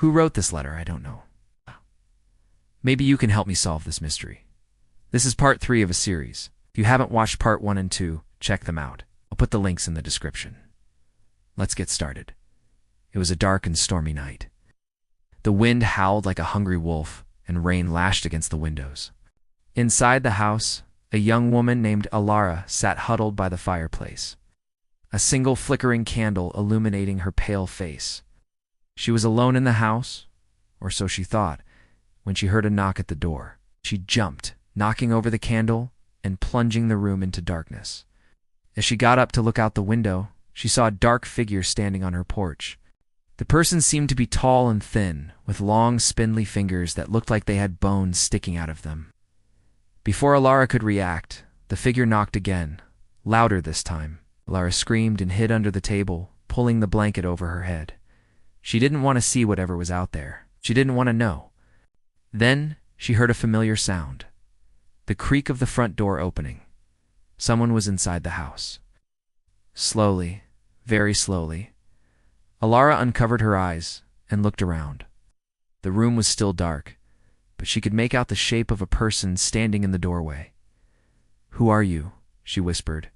Who wrote this letter? I don't know. Maybe you can help me solve this mystery. This is part 3 of a series. If you haven't watched part 1 and 2, check them out. I'll put the links in the description. Let's get started. It was a dark and stormy night. The wind howled like a hungry wolf, and rain lashed against the windows. Inside the house, a young woman named Alara sat huddled by the fireplace, a single flickering candle illuminating her pale face. She was alone in the house, or so she thought, when she heard a knock at the door. She jumped, knocking over the candle and plunging the room into darkness. As she got up to look out the window, she saw a dark figure standing on her porch. The person seemed to be tall and thin, with long, spindly fingers that looked like they had bones sticking out of them. Before Alara could react, the figure knocked again, louder this time. Alara screamed and hid under the table, pulling the blanket over her head. She didn't want to see whatever was out there. She didn't want to know. Then she heard a familiar sound. The creak of the front door opening. Someone was inside the house. Slowly, very slowly, Alara uncovered her eyes and looked around. The room was still dark, but she could make out the shape of a person standing in the doorway. "Who are you?" she whispered,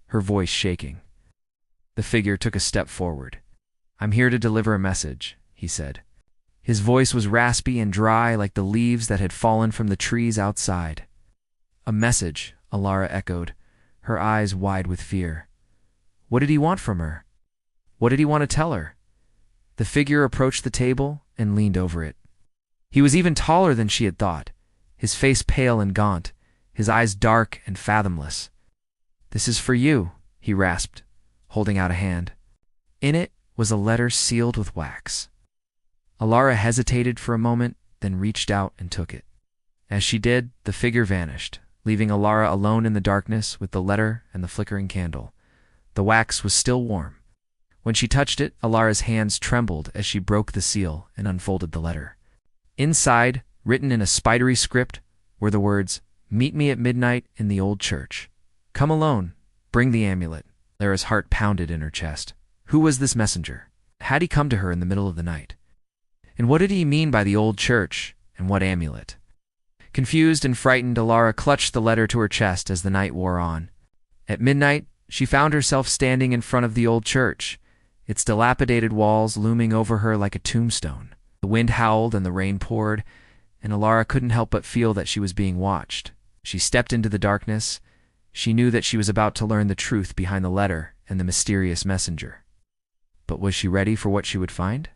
her voice shaking. The figure took a step forward. "I'm here to deliver a message," he said. His voice was raspy and dry like the leaves that had fallen from the trees outside. "A message," Alara echoed, her eyes wide with fear. What did he want from her? What did he want to tell her? The figure approached the table and leaned over it. He was even taller than she had thought, his face pale and gaunt, his eyes dark and fathomless. "This is for you," he rasped, holding out a hand. In it was a letter sealed with wax. Alara hesitated for a moment, then reached out and took it. As she did, the figure vanished, leaving Alara alone in the darkness with the letter and the flickering candle. The wax was still warm. When she touched it, Alara's hands trembled as she broke the seal and unfolded the letter. Inside, written in a spidery script, were the words, "Meet me at midnight in the old church. Come alone. Bring the amulet." Alara's heart pounded in her chest. Who was this messenger? Had he come to her in the middle of the night? And what did he mean by the old church, and what amulet? Confused and frightened, Alara clutched the letter to her chest as the night wore on. At midnight, she found herself standing in front of the old church, its dilapidated walls looming over her like a tombstone. The wind howled and the rain poured, and Alara couldn't help but feel that she was being watched. She stepped into the darkness. She knew that she was about to learn the truth behind the letter and the mysterious messenger. But was she ready for what she would find?